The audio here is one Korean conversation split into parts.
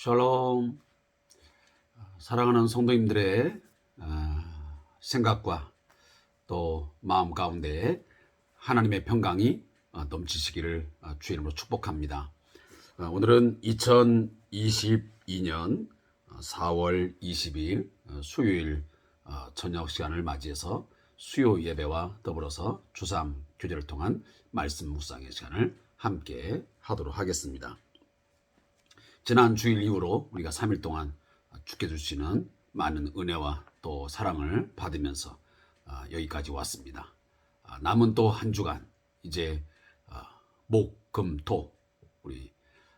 샬롬. 사랑하는 성도님들의 생각과 또 마음 가운데 하나님의 평강이 넘치시기를 주의 이름으로 축복합니다. 오늘은 2022년 4월 20일 수요일 저녁 시간을 맞이해서 수요 예배와 더불어서 주삼 교제를 통한 말씀 묵상의 시간을 함께 하도록 하겠습니다. 지난 주일 이후로 우리가 3일 동안 주께 주시는 많은 은혜와 또 사랑을 받으면서 여기까지 왔습니다. 남은 또 한 주간 이제 목, 금, 토 우리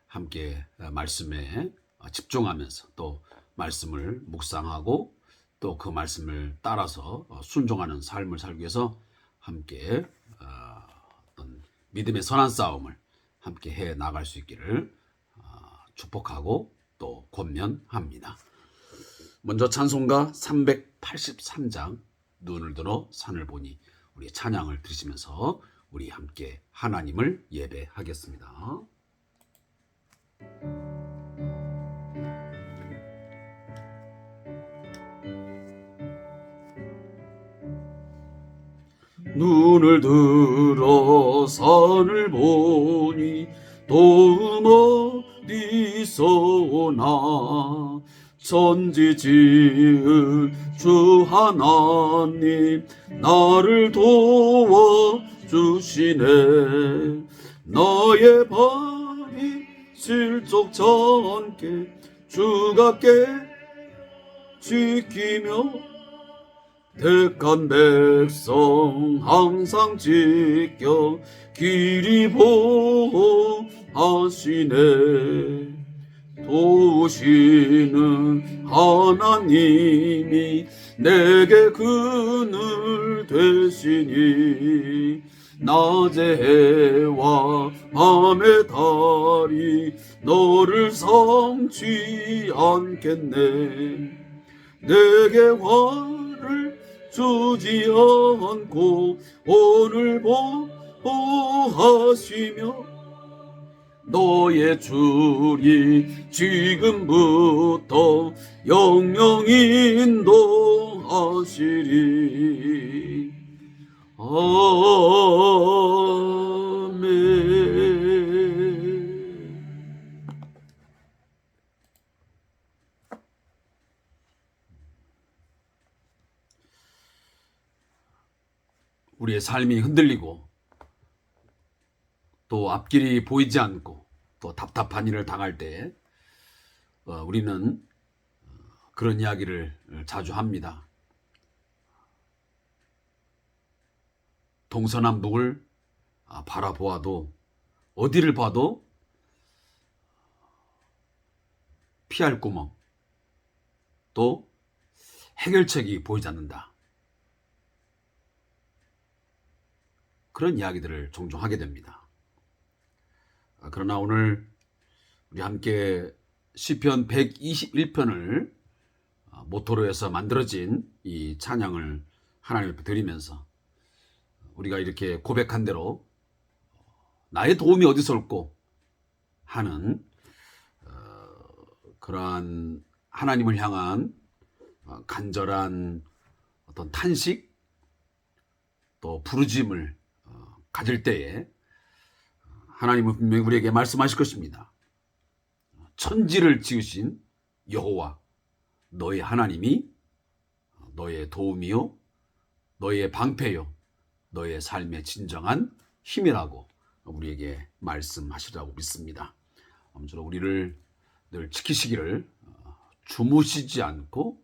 함께 말씀에 집중하면서 또 말씀을 묵상하고 또 그 말씀을 따라서 순종하는 삶을 살기 위해서 함께 어떤 믿음의 선한 싸움을 함께 해 나갈 수 있기를 축복하고 또 권면합니다. 먼저 찬송가 383장 눈을 들어 산을 보니 우리 찬양을 들으시면서 우리 함께 하나님을 예배하겠습니다. 눈을 들어 산을 보니 도움 어디서 오나 천지 지은 주 하나님 나를 도와주시네. 너의 발이 실족치 않게 주가 지키며 택한 백성 항상 지켜 길이 보호하시네. 도우시는 하나님이 내게 그늘 되시니 낮의 해와 밤의 달이 너를 성치 않겠네. 내게 화를 주지 않고 오늘 보호하시며 너의 줄이 지금부터 영영 인도하시리. 아멘. 우리의 삶이 흔들리고 또 앞길이 보이지 않고 또 답답한 일을 당할 때 우리는 그런 이야기를 자주 합니다. 동서남북을 바라보아도 어디를 봐도 피할 구멍 또 해결책이 보이지 않는다. 그런 이야기들을 종종 하게 됩니다. 그러나 오늘 우리 함께 시편 121편을 모토로 해서 만들어진 이 찬양을 하나님 앞에 드리면서 우리가 이렇게 고백한 대로 나의 도움이 어디서 올꼬 하는 그러한 하나님을 향한 간절한 어떤 탄식 또 부르짐을 가질 때에 하나님은 분명히 우리에게 말씀하실 것입니다. 천지를 지으신 여호와 너의 하나님이 너의 도움이요 너의 방패요 너의 삶의 진정한 힘이라고 우리에게 말씀하시라고 믿습니다. 아무쪼록 우리를 늘 지키시기를 주무시지 않고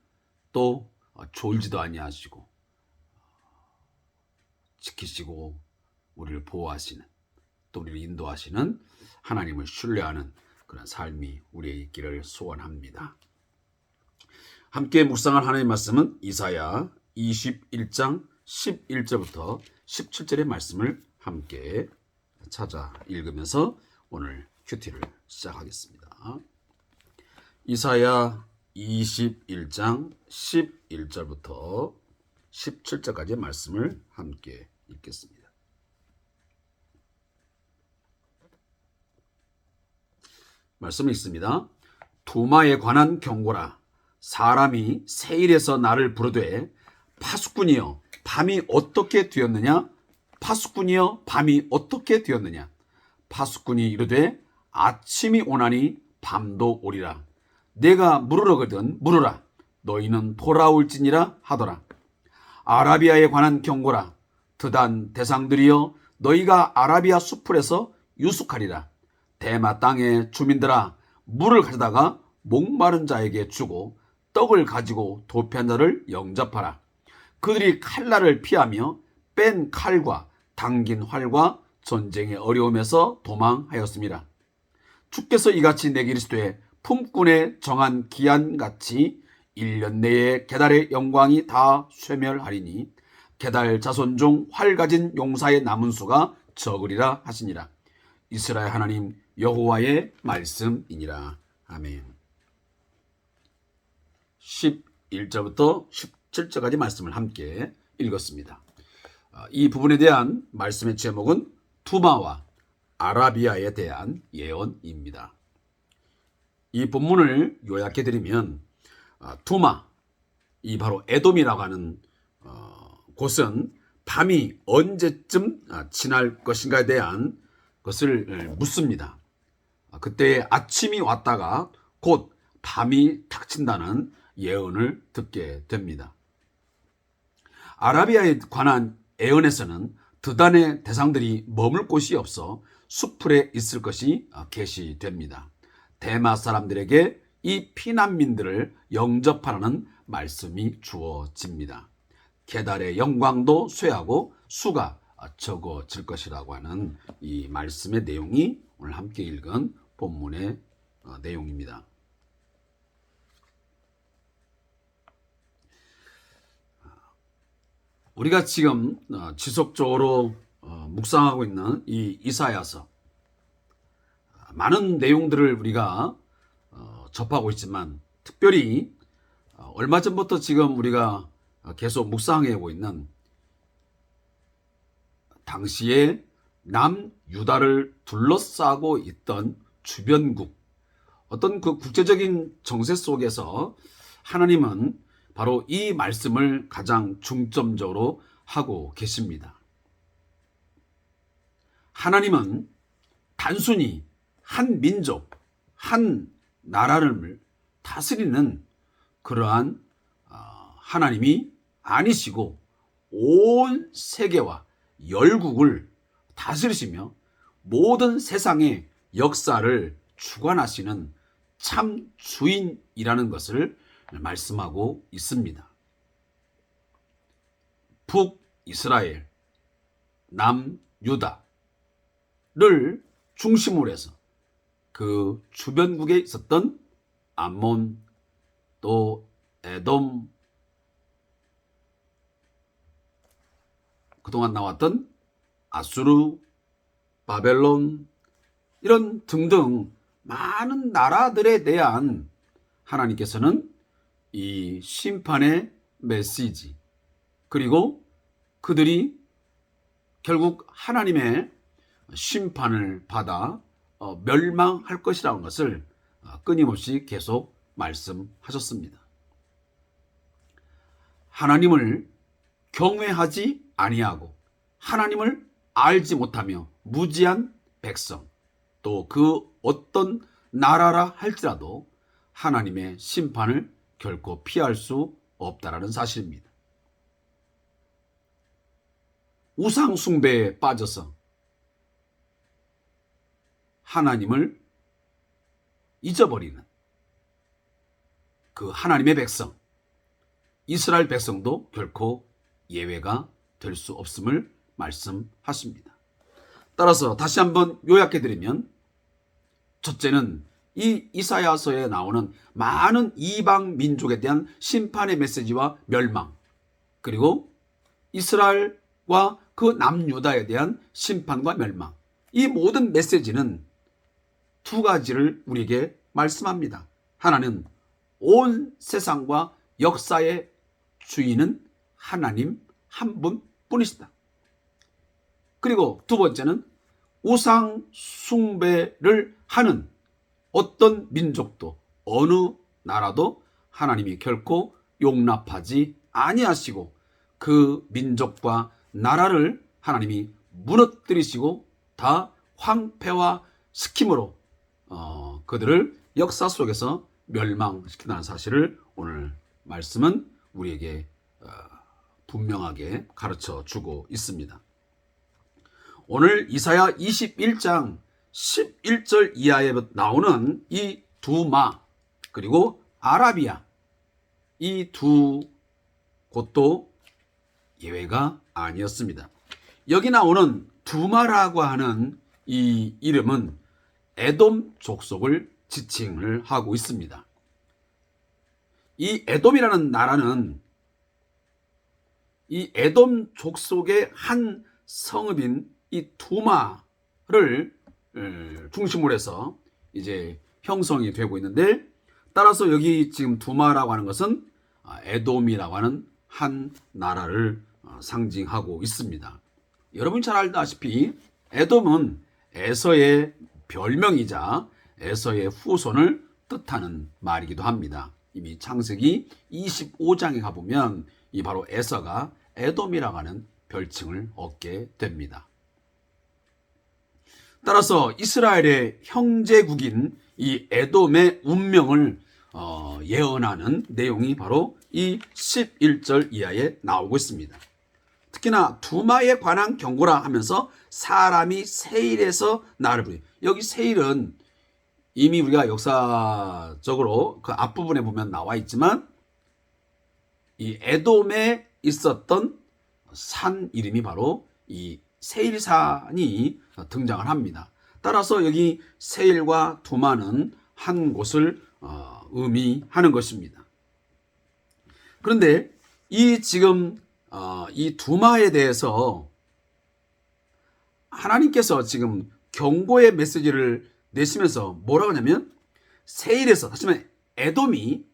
또 졸지도 아니하시고 지키시고 우리를 보호하시는 또 우리를 인도하시는 하나님을 신뢰하는 그런 삶이 우리의 있기를 소원합니다. 함께 묵상할 하나님의 말씀은 이사야 21장 11절부터 17절의 말씀을 함께 찾아 읽으면서 오늘 큐티를 시작하겠습니다. 이사야 21장 11절부터 17절까지의 말씀을 함께 읽겠습니다. 말씀이 있습니다. 두마에 관한 경고라. 사람이 세일에서 나를 부르되 파수꾼이여 밤이 어떻게 되었느냐? 파수꾼이여 밤이 어떻게 되었느냐? 파수꾼이 이르되 아침이 오나니 밤도 오리라. 내가 물으려거든 물으라. 너희는 돌아올지니라 하더라. 아라비아에 관한 경고라. 드단 대상들이여 너희가 아라비아 수풀에서 유숙하리라. 대마 땅의 주민들아 물을 가져다가 목마른 자에게 주고 떡을 가지고 도피한 자를 영접하라. 그들이 칼날을 피하며 뺀 칼과 당긴 활과 전쟁의 어려움에서 도망하였습니다. 주께서 이같이 내게 이르시되 품꾼에 정한 기한같이 1년 내에 게달의 영광이 다 쇠멸하리니 게달 자손 중 활 가진 용사의 남은 수가 적으리라 하시니라. 이스라엘 하나님 여호와의 말씀이니라. 아멘. 11절부터 17절까지 말씀을 함께 읽었습니다. 이 부분에 대한 말씀의 제목은 두마와 아라비아에 대한 예언입니다. 이 본문을 요약해 드리면 두마, 이 바로 에돔이라고 하는 곳은 밤이 언제쯤 지날 것인가에 대한 것을 묻습니다. 그때 아침이 왔다가 곧 밤이 닥친다는 예언을 듣게 됩니다. 아라비아에 관한 예언에서는 드단의 대상들이 머물 곳이 없어 수풀에 있을 것이 계시됩니다. 대마 사람들에게 이 피난민들을 영접하라는 말씀이 주어집니다. 게달의 영광도 쇠하고 수가 적어질 것이라고 하는 이 말씀의 내용이 오늘 함께 읽은 본문의 내용입니다. 우리가 지금 지속적으로 묵상하고 있는 이 이사야서, 많은 내용들을 우리가 접하고 있지만 특별히 얼마 전부터 지금 우리가 계속 묵상하고 있는 당시에 남유다를 둘러싸고 있던 주변국, 어떤 그 국제적인 정세 속에서 하나님은 바로 이 말씀을 가장 중점적으로 하고 계십니다. 하나님은 단순히 한 민족, 한 나라를 다스리는 그러한 하나님이 아니시고 온 세계와 열국을 다스리시며 모든 세상의 역사를 주관하시는 참 주인이라는 것을 말씀하고 있습니다. 북이스라엘, 남유다를 중심으로 해서 그 주변국에 있었던 암몬, 또 에돔, 그동안 나왔던 아수르, 바벨론, 이런 등등 많은 나라들에 대한 하나님께서는 이 심판의 메시지, 그리고 그들이 결국 하나님의 심판을 받아 멸망할 것이라는 것을 끊임없이 계속 말씀하셨습니다. 하나님을 경외하지 아니하고 하나님을 알지 못하며 무지한 백성, 또 그 어떤 나라라 할지라도 하나님의 심판을 결코 피할 수 없다라는 사실입니다. 우상 숭배에 빠져서 하나님을 잊어버리는 그 하나님의 백성, 이스라엘 백성도 결코 예외가 될 수 없음을 말씀하십니다. 따라서 다시 한번 요약해드리면, 첫째는 이 이사야서에 나오는 많은 이방 민족에 대한 심판의 메시지와 멸망, 그리고 이스라엘과 그 남유다에 대한 심판과 멸망, 이 모든 메시지는 두 가지를 우리에게 말씀합니다. 하나는 온 세상과 역사의 주인은 하나님 한 분뿐이시다. 그리고 두 번째는 우상 숭배를 하는 어떤 민족도 어느 나라도 하나님이 결코 용납하지 아니하시고 그 민족과 나라를 하나님이 무너뜨리시고 다 황폐화 시킴으로 그들을 역사 속에서 멸망시킨다는 사실을 오늘 말씀은 우리에게 분명하게 가르쳐 주고 있습니다. 오늘 이사야 21장 11절 이하에 나오는 이 두마 그리고 아라비아 이 두 곳도 예외가 아니었습니다. 여기 나오는 두마라고 하는 이 이름은 에돔 족속을 지칭을 하고 있습니다. 이 에돔이라는 나라는 이 에돔 족속의 한 성읍인 이 두마를 중심으로 해서 이제 형성이 되고 있는데, 따라서 여기 지금 두마라고 하는 것은 에돔이라고 하는 한 나라를 상징하고 있습니다. 여러분이 잘 알다시피 에돔은 에서의 별명이자 에서의 후손을 뜻하는 말이기도 합니다. 이미 창세기 25장에 가보면 이 바로 에서가 에돔이라고 하는 별칭을 얻게 됩니다. 따라서 이스라엘의 형제국인 이 에돔의 운명을 예언하는 내용이 바로 이 11절 이하에 나오고 있습니다. 특히나 두마에 관한 경고라 하면서 사람이 세일에서 나를 부리. 여기 세일은 이미 우리가 역사적으로 그 앞부분에 보면 나와 있지만 이 에돔에 있었던 산 이름이 바로 이 세일산이 등장을 합니다. 따라서 여기 세일과 두마는 한 곳을 의미하는 것입니다. 그런데 이 지금 이 두마에 대해서 하나님께서 지금 경고의 메시지를 내시면서 뭐라고 하냐면, 세일에서, 다시 말해 에돔이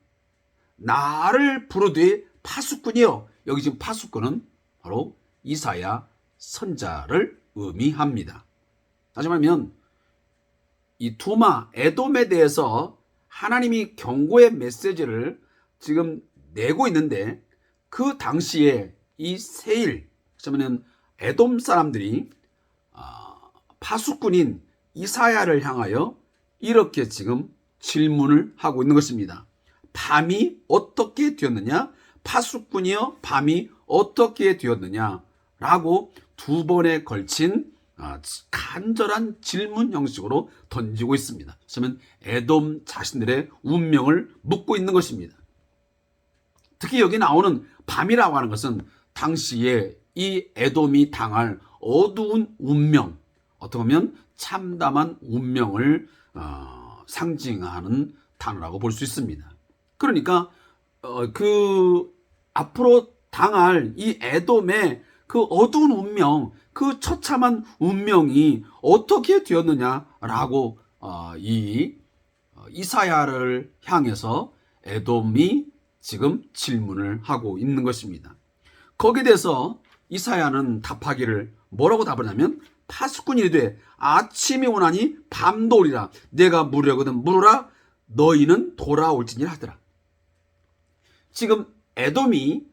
나를 부르되 파수꾼이요. 여기 지금 파수꾼은 바로 이사야 선자를 의미합니다. 다시 말하면 이 두마 에돔에 대해서 하나님이 경고의 메시지를 지금 내고 있는데, 그 당시에 이 세일, 그러면 에돔 사람들이 파수꾼인 이사야를 향하여 이렇게 지금 질문을 하고 있는 것입니다. 밤이 어떻게 되었느냐? 파수꾼이여 밤이 어떻게 되었느냐? 라고 두 번에 걸친 간절한 질문 형식으로 던지고 있습니다. 그러면 에돔 자신들의 운명을 묻고 있는 것입니다. 특히 여기 나오는 밤이라고 하는 것은 당시에 이 에돔이 당할 어두운 운명, 어떻게 보면 참담한 운명을 상징하는 단어라고 볼 수 있습니다. 그러니까 그 앞으로 당할 이 에돔의 그 어두운 운명, 그 처참한 운명이 어떻게 되었느냐라고 이 이사야를 향해서 에돔이 지금 질문을 하고 있는 것입니다. 거기에 대해서 이사야는 답하기를 뭐라고 답하냐면, 파수꾼이 돼 아침이 오나니 밤도 오리라. 내가 물으려거든 물으라. 너희는 돌아올지니라 하더라. 지금 에돔이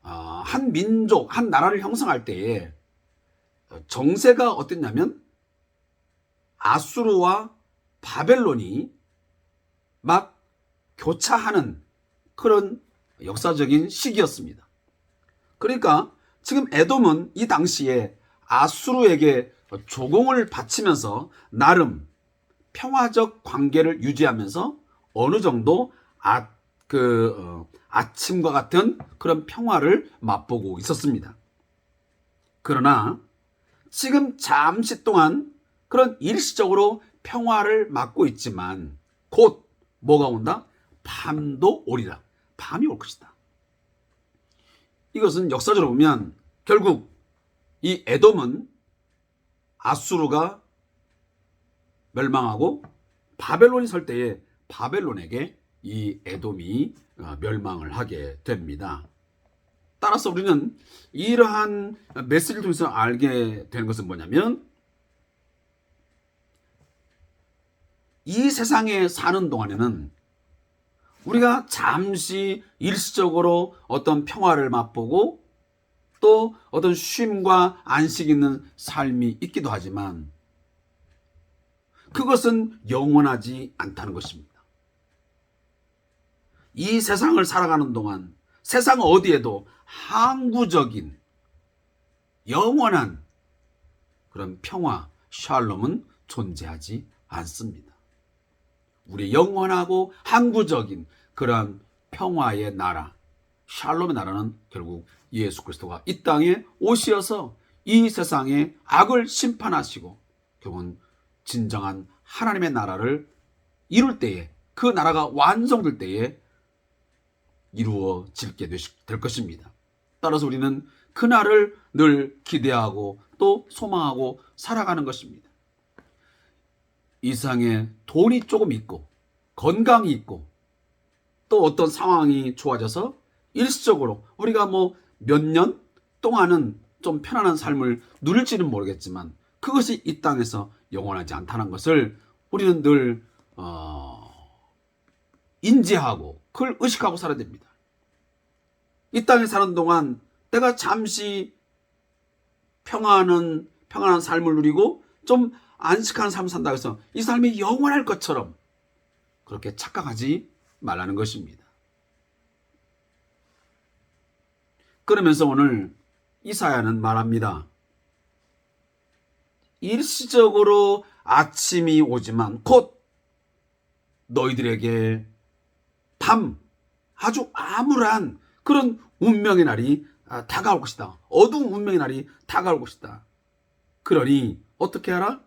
한 민족, 한 나라를 형성할 때에 정세가 어땠냐면 아수르와 바벨론이 막 교차하는 그런 역사적인 시기였습니다. 그러니까 지금 에돔은 이 당시에 아수르에게 조공을 바치면서 나름 평화적 관계를 유지하면서 어느 정도 아침과 같은 그런 평화를 맛보고 있었습니다. 그러나 지금 잠시 동안 그런 일시적으로 평화를 맛고 있지만 곧 뭐가 온다? 밤도 오리라. 밤이 올 것이다. 이것은 역사적으로 보면 결국 이 에돔은 아수르가 멸망하고 바벨론이 설 때에 바벨론에게 이 에돔이 멸망을 하게 됩니다. 따라서 우리는 이러한 메시지를 통해서 알게 되는 것은 뭐냐면, 이 세상에 사는 동안에는 우리가 잠시 일시적으로 어떤 평화를 맛보고 또 어떤 쉼과 안식 있는 삶이 있기도 하지만 그것은 영원하지 않다는 것입니다. 이 세상을 살아가는 동안 세상 어디에도 항구적인 영원한 그런 평화, 샬롬은 존재하지 않습니다. 우리 영원하고 항구적인 그런 평화의 나라, 샬롬의 나라는 결국 예수 그리스도가 이 땅에 오시어서 이 세상의 악을 심판하시고 결국은 진정한 하나님의 나라를 이룰 때에, 그 나라가 완성될 때에 이루어지게 될 것입니다. 따라서 우리는 그날을 늘 기대하고 또 소망하고 살아가는 것입니다. 이 세상에 돈이 조금 있고 건강이 있고 또 어떤 상황이 좋아져서 일시적으로 우리가 뭐 몇 년 동안은 좀 편안한 삶을 누릴지는 모르겠지만 그것이 이 땅에서 영원하지 않다는 것을 우리는 늘 인지하고 그걸 의식하고 살아야 됩니다. 이 땅에 사는 동안 내가 잠시 평안한 삶을 누리고 좀 안식하는 삶을 산다고 해서 이 삶이 영원할 것처럼 그렇게 착각하지 말라는 것입니다. 그러면서 오늘 이사야는 말합니다. 일시적으로 아침이 오지만 곧 너희들에게 아주 암울한 그런 운명의 날이 다가올 것이다. 어두운 운명의 날이 다가올 것이다. 그러니 어떻게 하라?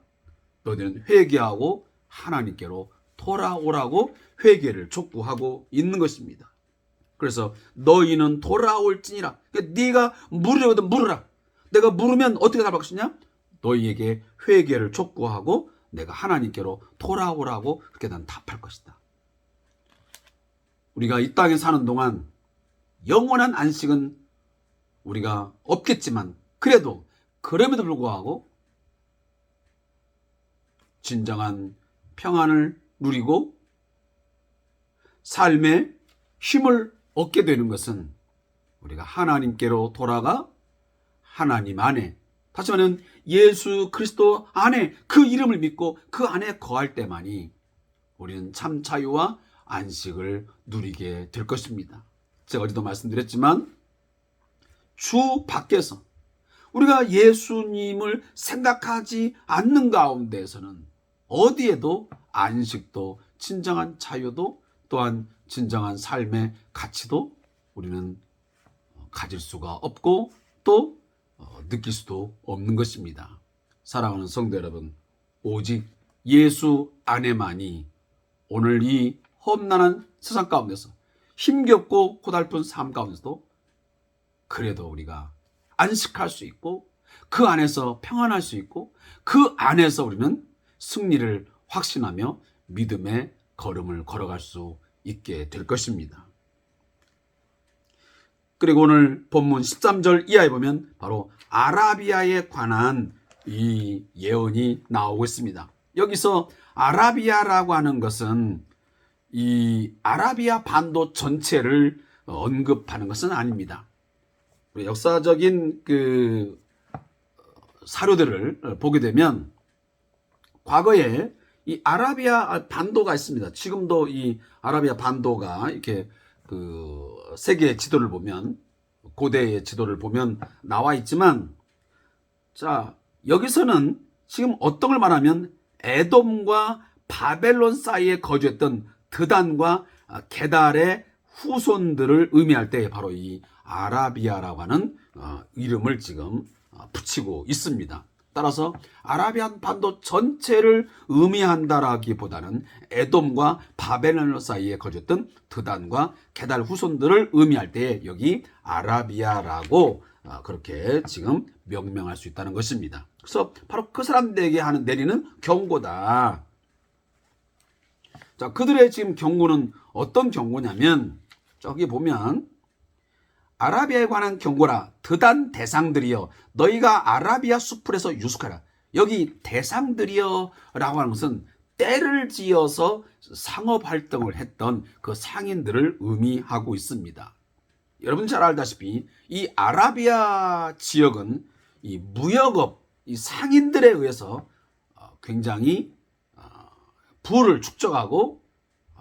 너희들은 회개하고 하나님께로 돌아오라고 회개를 촉구하고 있는 것입니다. 그래서 너희는 돌아올지니라. 그러니까 네가 물으려거든 물으라. 내가 물으면 어떻게 답할 것이냐? 너희에게 회개를 촉구하고 내가 하나님께로 돌아오라고 그렇게 난 답할 것이다. 우리가 이 땅에 사는 동안 영원한 안식은 우리가 없겠지만 그럼에도 불구하고 진정한 평안을 누리고 삶의 힘을 얻게 되는 것은 우리가 하나님께로 돌아가 하나님 안에, 다시 말하면 예수 그리스도 안에 그 이름을 믿고 그 안에 거할 때만이 우리는 참 자유와 안식을 누리게 될 것입니다. 제가 어제도 말씀드렸지만 주 밖에서 우리가 예수님을 생각하지 않는 가운데에서는 어디에도 안식도 진정한 자유도 또한 진정한 삶의 가치도 우리는 가질 수가 없고 또 느낄 수도 없는 것입니다. 사랑하는 성도 여러분, 오직 예수 안에만이 오늘 이 험난한 세상 가운데서 힘겹고 고달픈 삶 가운데서도 그래도 우리가 안식할 수 있고 그 안에서 평안할 수 있고 그 안에서 우리는 승리를 확신하며 믿음의 걸음을 걸어갈 수 있게 될 것입니다. 그리고 오늘 본문 13절 이하에 보면 바로 아라비아에 관한 이 예언이 나오고 있습니다. 여기서 아라비아라고 하는 것은 이 아라비아 반도 전체를 언급하는 것은 아닙니다. 역사적인 그 사료들을 보게 되면 과거에 이 아라비아 반도가 있습니다. 지금도 이 아라비아 반도가 이렇게 그 세계 지도를 보면, 고대의 지도를 보면 나와 있지만, 자, 여기서는 지금 어떤 걸 말하면 에돔과 바벨론 사이에 거주했던 드단과 게달의 후손들을 의미할 때 바로 이 아라비아라고 하는 이름을 지금 붙이고 있습니다. 따라서 아라비안 반도 전체를 의미한다라기보다는 에돔과 바벨론 사이에 거주했던 드단과 게달 후손들을 의미할 때 여기 아라비아라고 그렇게 지금 명명할 수 있다는 것입니다. 그래서 바로 그 사람들에게 내리는 경고다. 자, 그들의 지금 경고는 어떤 경고냐면 저기 보면 아라비아에 관한 경고라. 드단 대상들이여 너희가 아라비아 수풀에서 유숙하라. 여기 대상들이여 라고 하는 것은 때를 지어서 상업 활동을 했던 그 상인들을 의미하고 있습니다. 여러분 잘 알다시피 이 아라비아 지역은 이 무역업, 이 상인들에 의해서 굉장히 부를 축적하고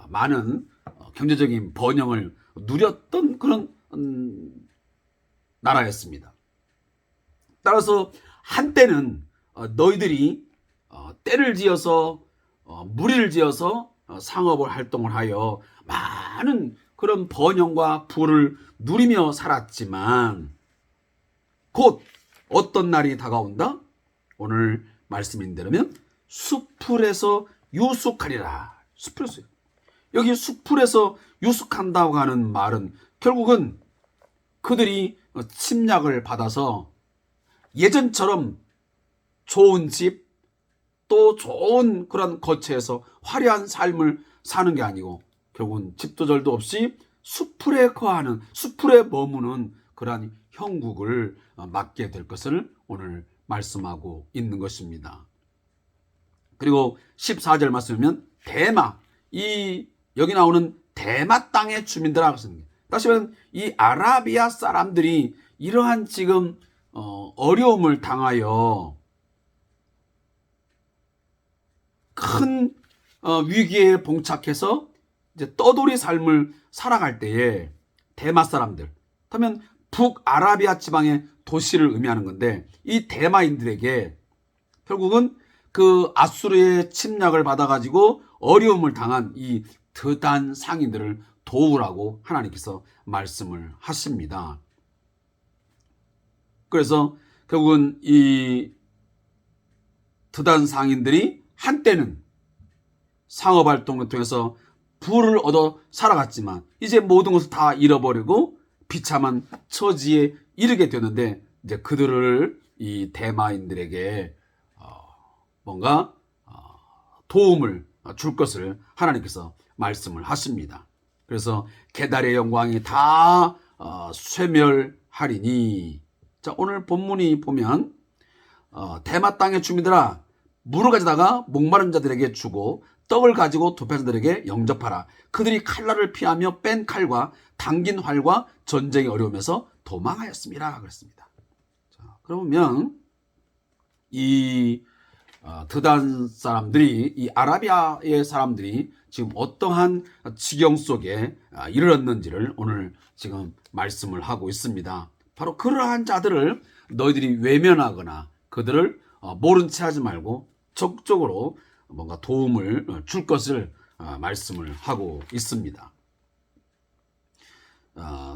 많은 경제적인 번영을 누렸던 그런 나라였습니다. 따라서 한때는 너희들이 때를 지어서 무리를 지어서 상업을 활동을 하여 많은 그런 번영과 부를 누리며 살았지만 곧 어떤 날이 다가온다? 오늘 말씀인대로면 수풀에서 유숙하리라. 수풀에서. 여기 수풀에서 유숙한다고 하는 말은 결국은 그들이 침략을 받아서 예전처럼 좋은 집, 또 좋은 그런 거처에서 화려한 삶을 사는 게 아니고 결국은 집도 절도 없이 수풀에 거하는, 수풀에 머무는 그러한 형국을 맞게 될 것을 오늘 말씀하고 있는 것입니다. 그리고 14절 말씀이면 대마, 여기 나오는 대마 땅의 주민들이라고 했습니다. 다시 말하면 이 아라비아 사람들이 이러한 지금 어려움을 당하여 큰 위기에 봉착해서 이제 떠돌이 삶을 살아갈 때에 대마 사람들, 그러면 북아라비아 지방의 도시를 의미하는 건데 이 대마인들에게 결국은 그 아수르의 침략을 받아가지고 어려움을 당한 이 드단 상인들을 도우라고 하나님께서 말씀을 하십니다. 그래서 결국은 이 드단 상인들이 한때는 상업활동을 통해서 부를 얻어 살아갔지만 이제 모든 것을 다 잃어버리고 비참한 처지에 이르게 되는데 이제 그들을 이 대마인들에게 뭔가 도움을 줄 것을 하나님께서 말씀을 하십니다. 그래서 게달의 영광이 다 쇠멸하리니. 자, 오늘 본문이 보면 대마 땅의 주민들아, 물을 가져다가 목마른 자들에게 주고 떡을 가지고 도패자들에게 영접하라. 그들이 칼날을 피하며 뺀 칼과 당긴 활과 전쟁의 어려움에서 도망하였습니다. 그랬습니다. 자, 그러면 이 드단 사람들이, 이 아라비아의 사람들이 지금 어떠한 지경 속에 이르렀는지를 오늘 지금 말씀을 하고 있습니다. 바로 그러한 자들을 너희들이 외면하거나 그들을 모른 채 하지 말고 적극적으로 뭔가 도움을 줄 것을 말씀을 하고 있습니다.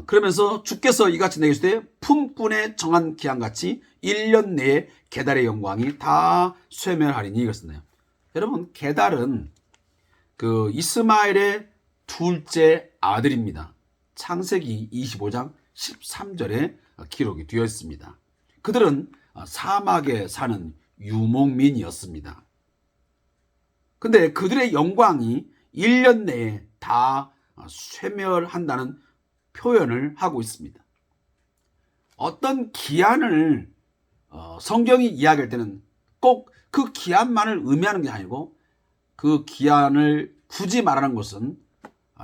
그러면서 주께서 이같이 내게 주되 품꾼의 정한 기한같이 1년 내에 게달의 영광이 다 쇠멸하리니 이것이네요. 여러분, 게달은 그 이스마엘의 둘째 아들입니다. 창세기 25장 13절에 기록이 되어 있습니다. 그들은 사막에 사는 유목민이었습니다. 근데 그들의 영광이 1년 내에 다 쇠멸한다는 표현을 하고 있습니다. 어떤 기한을 성경이 이야기할 때는 꼭 그 기한만을 의미하는 게 아니고 그 기한을 굳이 말하는 것은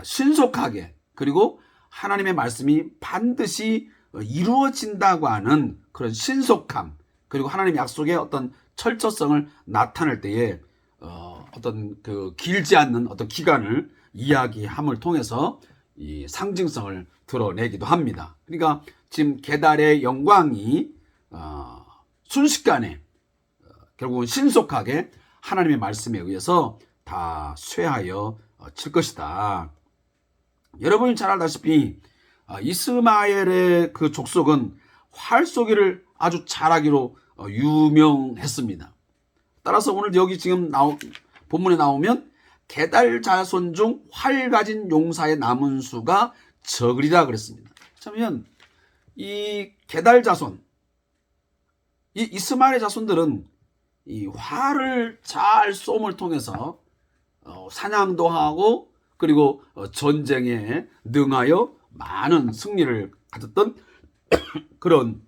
신속하게, 그리고 하나님의 말씀이 반드시 이루어진다고 하는 그런 신속함, 그리고 하나님의 약속의 어떤 철저성을 나타낼 때에 어떤 그 길지 않는 어떤 기간을 이야기함을 통해서 이 상징성을 드러내기도 합니다. 그러니까 지금 게달의 영광이 순식간에 결국은 신속하게 하나님의 말씀에 의해서 다 쇠하여 칠 것이다. 여러분이 잘 알다시피 이스마엘의 그 족속은 활 쏘기를 아주 잘하기로 유명했습니다. 따라서 오늘 여기 지금 본문에 나오면 게달 자손 중 활 가진 용사의 남은 수가 적으리라 그랬습니다. 그러면 이 게달 자손, 이 이스마엘의 자손들은 이 활을 잘 쏘음을 통해서 사냥도 하고 그리고 전쟁에 능하여 많은 승리를 가졌던 그런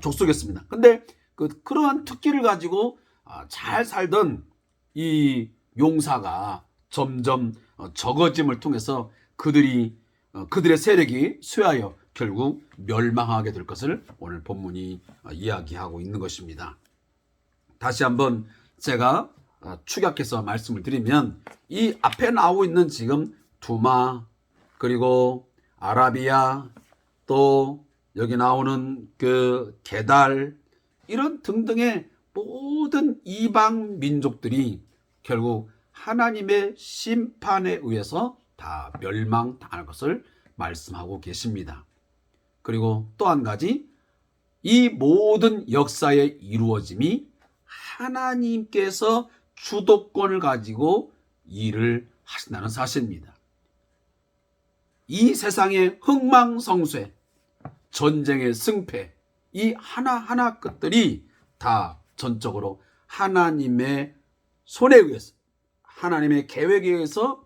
족속이었습니다. 근데 그러한 특기를 가지고 잘 살던 이 용사가 점점 적어짐을 통해서 그들의 세력이 쇠하여 결국 멸망하게 될 것을 오늘 본문이 이야기하고 있는 것입니다. 다시 한번 제가 축약해서 말씀을 드리면 이 앞에 나오고 있는 지금 두마 그리고 아라비아 또 여기 나오는 그 게달 이런 등등의 모든 이방 민족들이 결국 하나님의 심판에 의해서 다 멸망당할 것을 말씀하고 계십니다. 그리고 또 한 가지 이 모든 역사의 이루어짐이 하나님께서 주도권을 가지고 일을 하신다는 사실입니다. 이 세상의 흥망성쇠, 전쟁의 승패, 이 하나하나 것들이 다 전적으로 하나님의 손에 의해서 하나님의 계획에 의해서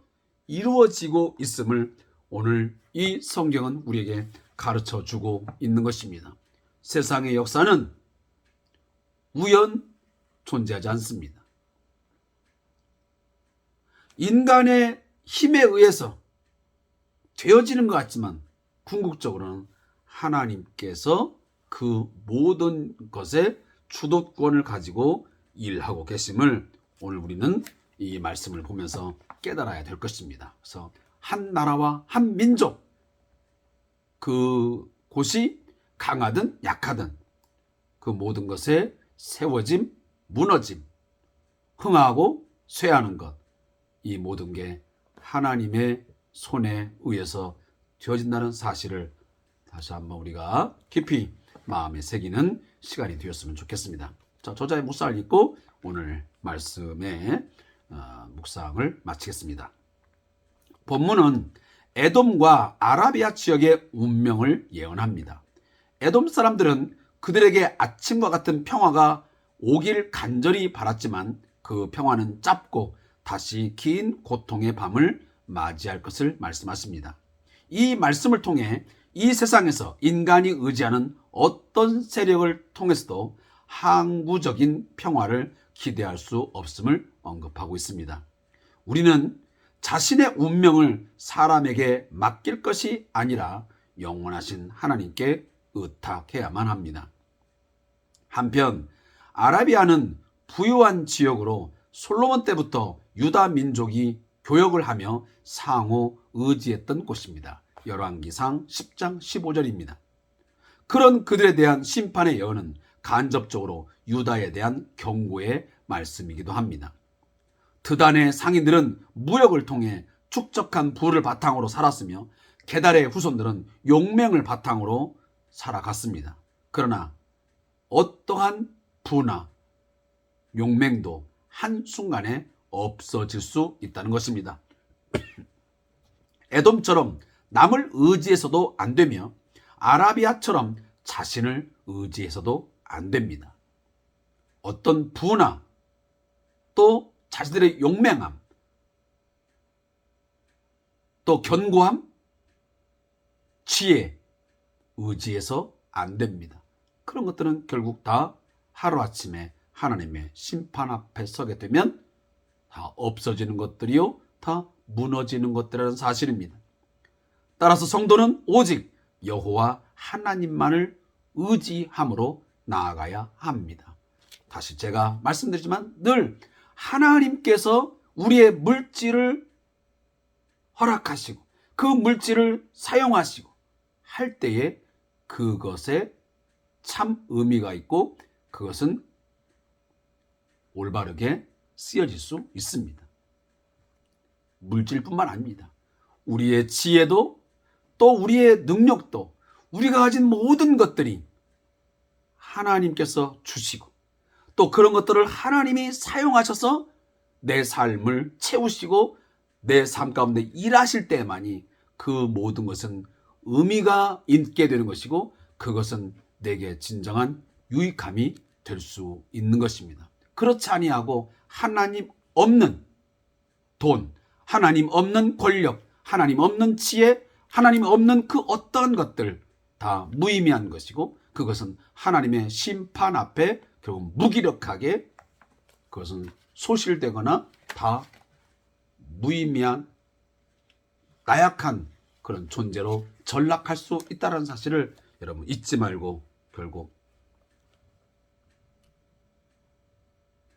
이루어지고 있음을 오늘 이 성경은 우리에게 가르쳐 주고 있는 것입니다. 세상의 역사는 우연 존재하지 않습니다. 인간의 힘에 의해서 되어지는 것 같지만 궁극적으로는 하나님께서 그 모든 것의 주도권을 가지고 일하고 계심을 오늘 우리는 이 말씀을 보면서 깨달아야 될 것입니다. 그래서 한 나라와 한 민족 그 곳이 강하든 약하든 그 모든 것에 세워짐, 무너짐, 흥하고 쇠하는 것, 이 모든 게 하나님의 손에 의해서 되어진다는 사실을 다시 한번 우리가 깊이 마음에 새기는 시간이 되었으면 좋겠습니다. 자, 저자의 묵상을 읽고 오늘 말씀의 묵상을 마치겠습니다. 본문은 에돔과 아라비아 지역의 운명을 예언합니다. 에돔 사람들은 그들에게 아침과 같은 평화가 오길 간절히 바랐지만 그 평화는 짧고 다시 긴 고통의 밤을 맞이할 것을 말씀하십니다. 이 말씀을 통해 이 세상에서 인간이 의지하는 어떤 세력을 통해서도 항구적인 평화를 기대할 수 없음을 언급하고 있습니다. 우리는 자신의 운명을 사람에게 맡길 것이 아니라 영원하신 하나님께 의탁해야만 합니다. 한편 아라비아는 부유한 지역으로 솔로몬 때부터 유다 민족이 교역을 하며 상호 의지했던 곳입니다. 열왕기상 10장 15절입니다. 그런 그들에 대한 심판의 예언은 간접적으로 유다에 대한 경고의 말씀이기도 합니다. 드단의 상인들은 무역을 통해 축적한 부를 바탕으로 살았으며 게달의 후손들은 용맹을 바탕으로 살아갔습니다. 그러나 어떠한 부나 용맹도 한순간에 없어질 수 있다는 것입니다. 에돔처럼 남을 의지해서도 안 되며 아라비아처럼 자신을 의지해서도 안 됩니다. 어떤 부나 또 자신들의 용맹함, 또 견고함, 지혜, 의지해서 안 됩니다. 그런 것들은 결국 다 하루아침에 하나님의 심판 앞에 서게 되면 다 없어지는 것들이요, 다 무너지는 것들이라는 사실입니다. 따라서 성도는 오직 여호와 하나님만을 의지함으로 나아가야 합니다. 다시 제가 말씀드리지만 늘 하나님께서 우리의 물질을 허락하시고 그 물질을 사용하시고 할 때에 그것에 참 의미가 있고 그것은 올바르게 쓰여질 수 있습니다. 물질뿐만 아닙니다. 우리의 지혜도 또 우리의 능력도 우리가 가진 모든 것들이 하나님께서 주시고 또 그런 것들을 하나님이 사용하셔서 내 삶을 채우시고 내 삶 가운데 일하실 때만이 그 모든 것은 의미가 있게 되는 것이고 그것은 내게 진정한 유익함이 될 수 있는 것입니다. 그렇지 아니하고 하나님 없는 돈, 하나님 없는 권력, 하나님 없는 지혜, 하나님 없는 그 어떠한 것들 다 무의미한 것이고 그것은 하나님의 심판 앞에 결국 무기력하게 그것은 소실되거나 다 무의미한 나약한 그런 존재로 전락할 수 있다는 사실을 여러분 잊지 말고, 결국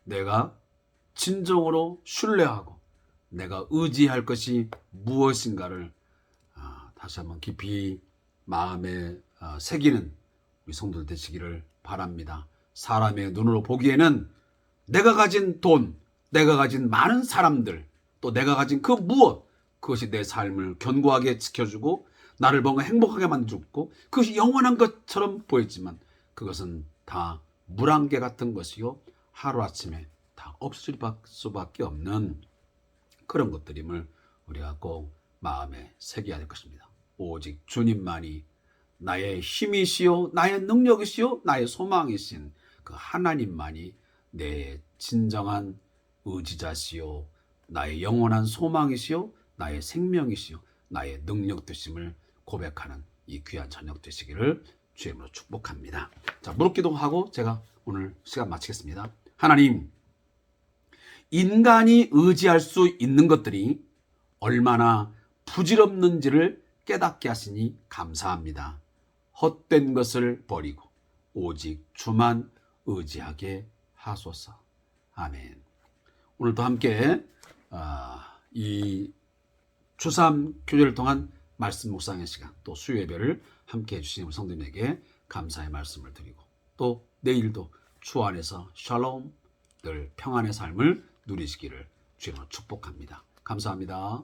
내가 진정으로 신뢰하고 내가 의지할 것이 무엇인가를 다시 한번 깊이 마음에 새기는 우리 성도들 되시기를 바랍니다. 사람의 눈으로 보기에는 내가 가진 돈, 내가 가진 많은 사람들, 또 내가 가진 그 무엇, 그것이 내 삶을 견고하게 지켜주고 나를 뭔가 행복하게 만들고 그것이 영원한 것처럼 보였지만 그것은 다 물안개 같은 것이요, 하루아침에 다 없어질 수밖에 없는 그런 것들임을 우리가 꼭 마음에 새겨야 될 것입니다. 오직 주님만이 나의 힘이시요, 나의 능력이시요, 나의 소망이신 그 하나님만이 내 진정한 의지자시요, 나의 영원한 소망이시요, 나의 생명이시요, 나의 능력 되심을 고백하는 이 귀한 저녁 되시기를 주의 이름으로 축복합니다. 자, 무릎 기도하고 제가 오늘 시간 마치겠습니다. 하나님, 인간이 의지할 수 있는 것들이 얼마나 부질없는지를 깨닫게 하시니 감사합니다. 헛된 것을 버리고 오직 주만 의지하게 하소서. 아멘. 오늘도 함께 이 주삼 교제를 통한 말씀 묵상의 시간, 또 수요 예배를 함께 해주신 성도님에게 감사의 말씀을 드리고, 또 내일도 주 안에서 샬롬, 늘 평안의 삶을 누리시기를 주님으로 축복합니다. 감사합니다.